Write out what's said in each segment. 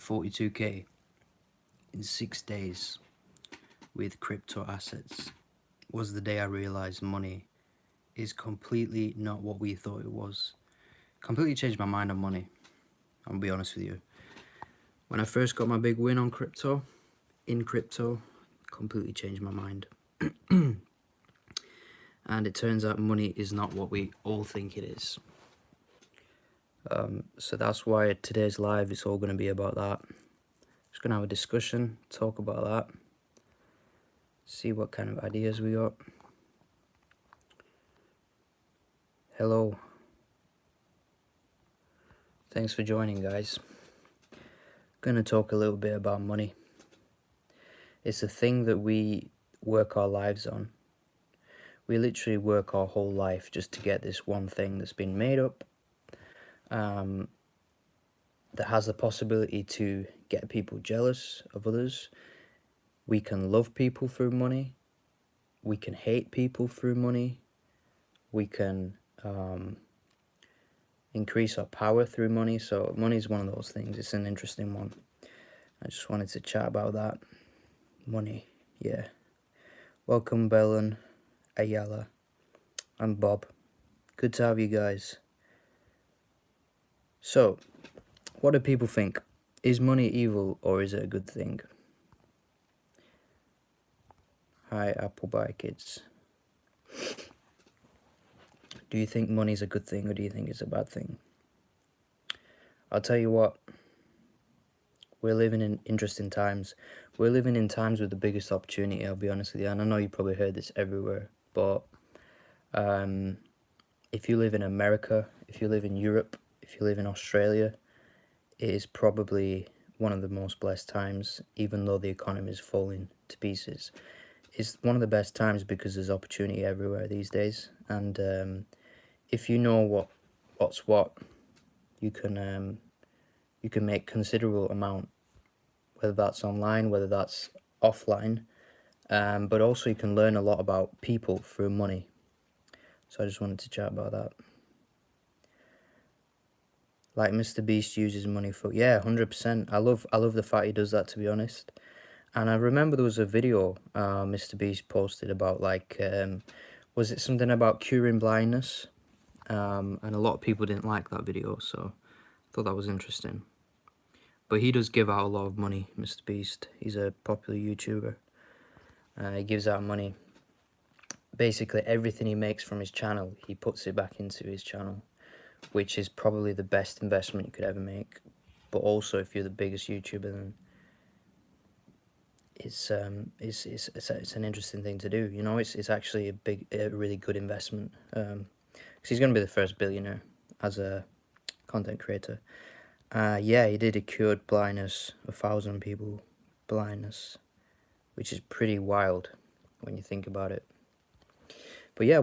42k in 6 days with crypto assets was the day I realized money is completely not what we thought it was. Completely changed my mind on money, I'll be honest with you. When I first got my big win on crypto, completely changed my mind. And it turns out money is not what we all think it is. So that's why today's live is all going to be about that. Just going to have a discussion, talk about that, see what kind of ideas we got. Hello. Thanks for joining, guys. Going to talk a little bit about money. It's a thing that we work our lives on. We literally work our whole life just to get this one thing that's been made up, that has the possibility to get people jealous of others. We can love people through money. We can hate people through money. We can increase our power through money. So money is one of those things. It's an interesting one. I just wanted to chat about that. Money, yeah. Welcome, Belen, Ayala, and Bob. Good to have you guys. So, what do people think? Is money evil or is it a good thing? Hi, Appleby kids. Do you think money is a good thing or do you think it's a bad thing? I'll tell you what, we're living in interesting times. We're living in times with the biggest opportunity, I'll be honest with you. And I know you probably heard this everywhere, but if you live in America, if you live in Europe, if you live in Australia, it is probably one of the most blessed times, even though the economy is falling to pieces. It's one of the best times because there's opportunity everywhere these days. And if you know what's what, you can make considerable amount, whether that's online, whether that's offline, but also you can learn a lot about people through money. So I just wanted to chat about that. Like Mr. Beast uses money for, yeah, 100%. I love the fact he does that, to be honest. And I remember there was a video Mr. Beast posted about, like, was it something about curing blindness? And a lot of people didn't like that video, so I thought that was interesting. But he does give out a lot of money, Mr. Beast. He's a popular YouTuber. He gives out money. Basically, everything he makes from his channel, he puts it back into his channel, which is probably the best investment you could ever make. But also, if you're the biggest YouTuber, then it's an interesting thing to do. You know, it's actually a really good investment. Because he's going to be the first billionaire as a content creator. Yeah, he did a cured blindness, 1,000 people blindness, which is pretty wild when you think about it. But yeah,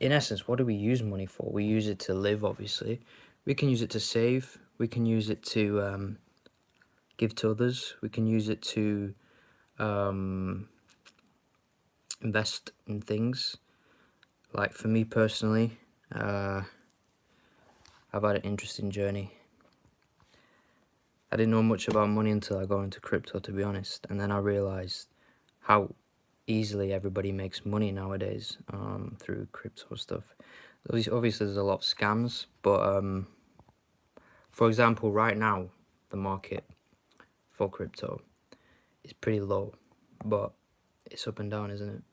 in essence, what do we use money for? We use it to live, obviously. We can use it to save. We can use it to give to others. We can use it to invest in things. Like for me personally, I've had an interesting journey. I didn't know much about money until I got into crypto, to be honest. And then I realized how easily everybody makes money nowadays through crypto stuff. Obviously, there's a lot of scams, but for example, right now, the market for crypto is pretty low, but it's up and down, isn't it?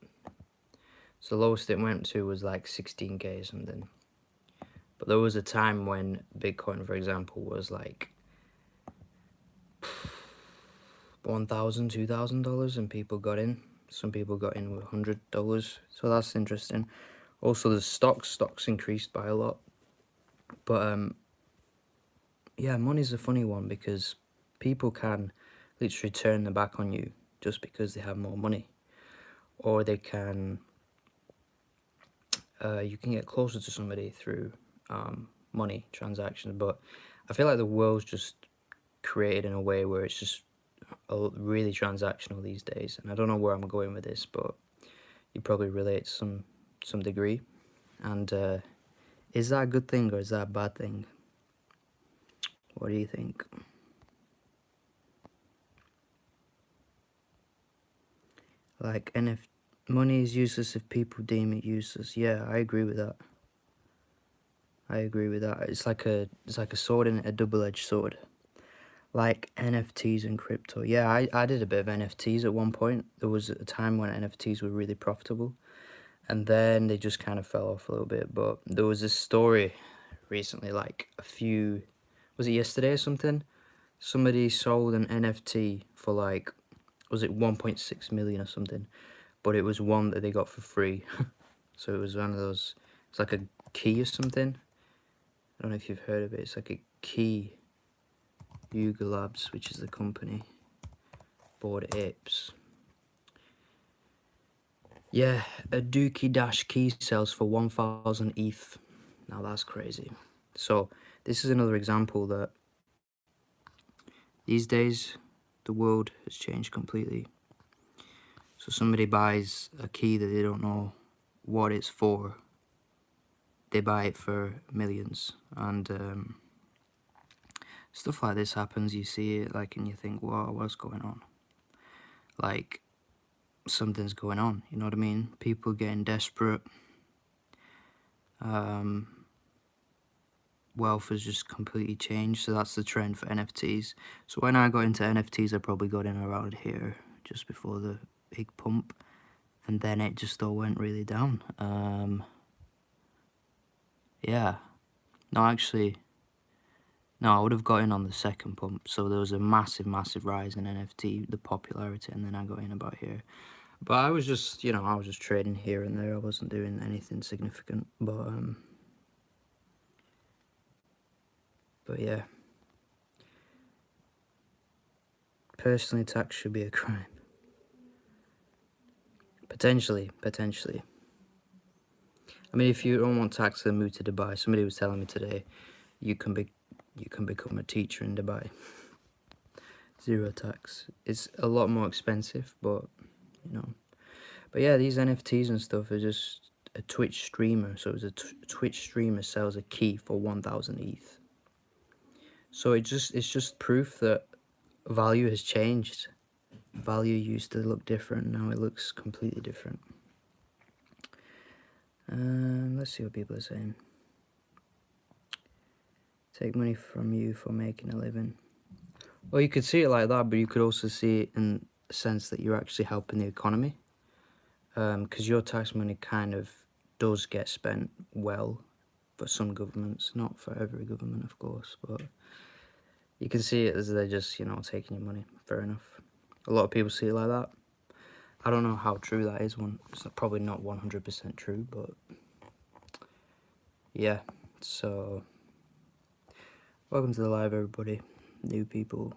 So the lowest it went to was like 16k or something. But there was a time when Bitcoin, for example, was like $1,000, $2,000 and people got in. Some people got in with $100, so that's interesting. Also, the stocks increased by a lot. But yeah, money's a funny one because people can literally turn their back on you just because they have more money, or they can you can get closer to somebody through money transactions. But I feel like the world's just created in a way where it's just really transactional these days, and I don't know where I'm going with this, but you probably relate to some degree. And is that a good thing or is that a bad thing? What do you think? Like, money is useless if people deem it useless. Yeah, I agree with that. I agree with that. It's like a sword and a double-edged sword. Like NFTs and crypto. Yeah, I did a bit of NFTs at one point. There was a time when NFTs were really profitable, and then they just kind of fell off a little bit. But there was this story recently, like was it yesterday or something? Somebody sold an NFT for like, was it 1.6 million or something? But it was one that they got for free. So it was one of those, it's like a key or something. I don't know if you've heard of it. It's like a key. Yuga Labs, which is the company. Bored Apes. Yeah, a Dookie Dash key sells for 1,000 ETH. Now that's crazy. So this is another example that these days the world has changed completely. So somebody buys a key that they don't know what it's for. They buy it for millions, and stuff like this happens. You see it, like, and you think, wow, what's going on? Like, something's going on, you know what I mean? People getting desperate. Wealth has just completely changed, so that's the trend for NFTs. So when I got into NFTs, I probably got in around here, just before the big pump, and then it just all went really down. Yeah. No, actually, no, I would have got in on the second pump, so there was a massive, massive rise in NFT, the popularity, and then I got in about here. But I was just, I was just trading here and there. I wasn't doing anything significant, but yeah. Personally, tax should be a crime. Potentially. I mean, if you don't want tax, then move to Dubai. Somebody was telling me today, you can become a teacher in Dubai. Zero tax. It's a lot more expensive, but But yeah, these NFTs and stuff are just a Twitch streamer. So it's a Twitch streamer sells a key for 1,000 ETH. So it's just proof that value has changed. Value used to look different, now it looks completely different. Let's see what people are saying. Take money from you for making a living. Well, you could see it like that, but you could also see it in the sense that you're actually helping the economy. Because your tax money kind of does get spent well for some governments, not for every government, of course, but you can see it as they're just, taking your money. Fair enough. A lot of people see it like that. I don't know how true that is. It's probably not 100% true, but yeah. So, welcome to the live, everybody. New people.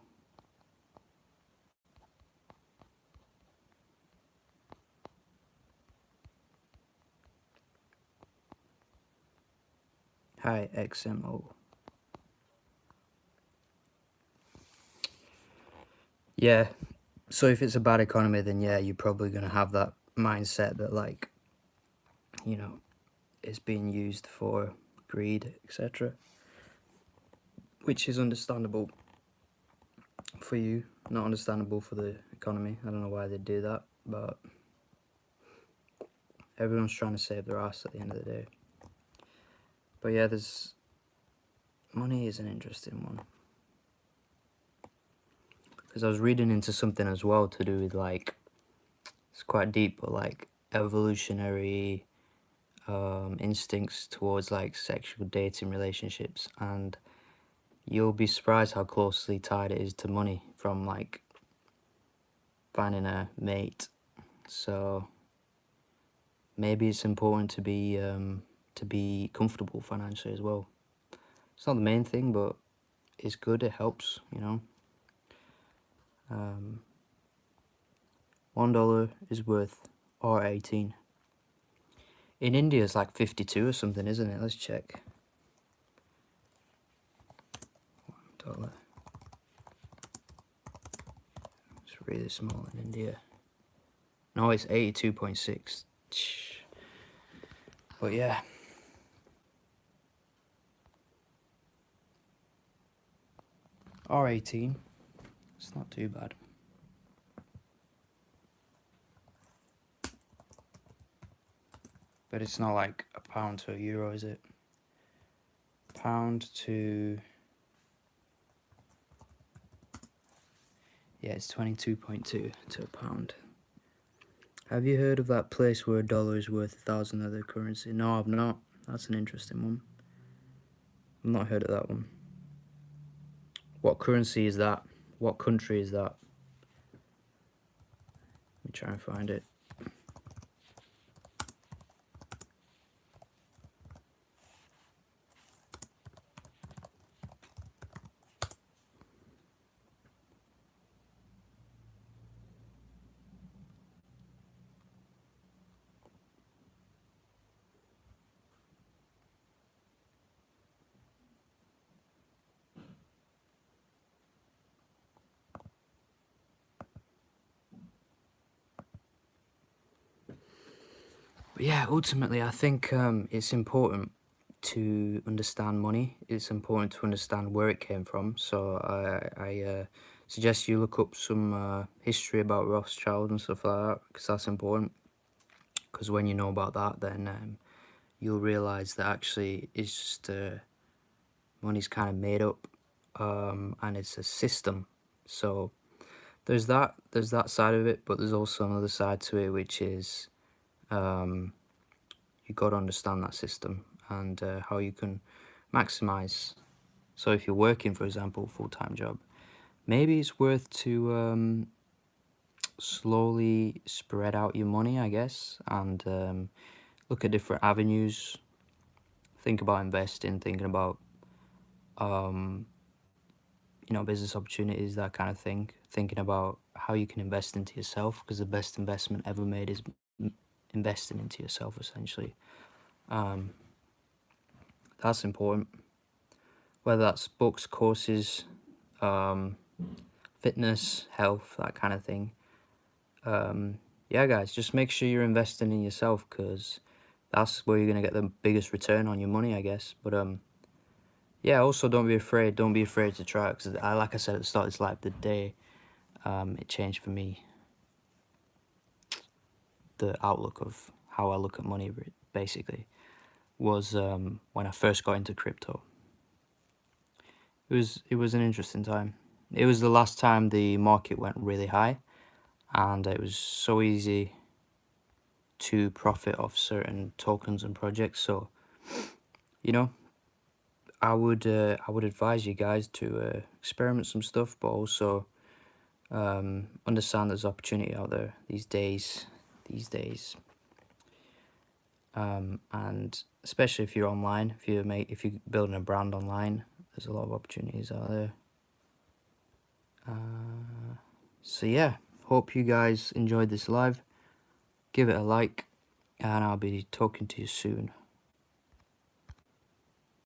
Hi, XMO. Yeah. So if it's a bad economy, then yeah, you're probably going to have that mindset that, like, it's being used for greed, etc. Which is understandable for you, not understandable for the economy. I don't know why they do that, but everyone's trying to save their ass at the end of the day. But yeah, money is an interesting one. Because I was reading into something as well to do with, like, it's quite deep, but like evolutionary instincts towards like sexual dating relationships, and you'll be surprised how closely tied it is to money from like finding a mate. So maybe it's important to be comfortable financially as well. It's not the main thing, but it's good. It helps, $1 is worth R18. In India, it's like 52 or something, isn't it? Let's check. $1. It's really small in India. No, it's 82.6. But yeah. R18. It's not too bad. But it's not like a pound to a euro, is it? Pound to... Yeah, it's 22.2 to a pound. Have you heard of that place where a dollar is worth 1,000 other currency? No, I've not. That's an interesting one. I've not heard of that one. What currency is that? What country is that? Let me try and find it. But yeah, ultimately, I think it's important to understand money. It's important to understand where it came from. So I suggest you look up some history about Rothschild and stuff like that, because that's important. Because when you know about that, then you'll realize that actually it's just money's kind of made up, and it's a system. So there's that side of it, but there's also another side to it, which is you got to understand that system and how you can maximize. So if you're working, for example, a full-time job, maybe it's worth to slowly spread out your money, I guess, and look at different avenues. Think about investing, thinking about business opportunities, that kind of thing. Thinking about how you can invest into yourself, because the best investment ever made is investing into yourself, essentially. That's important. Whether that's books, courses, fitness, health, that kind of thing. Yeah, guys, just make sure you're investing in yourself, because that's where you're going to get the biggest return on your money, I guess. But yeah, also don't be afraid. Don't be afraid to try it, because like I said at the start of this live, the day it changed for me the outlook of how I look at money, basically, was when I first got into crypto. It was an interesting time. It was the last time the market went really high, and it was so easy to profit off certain tokens and projects. So, I would advise you guys to experiment some stuff, but also understand there's opportunity out there these days. And especially if you're online, if you're building a brand online, there's a lot of opportunities out there. So yeah, hope you guys enjoyed this live. Give it a like, and I'll be talking to you soon.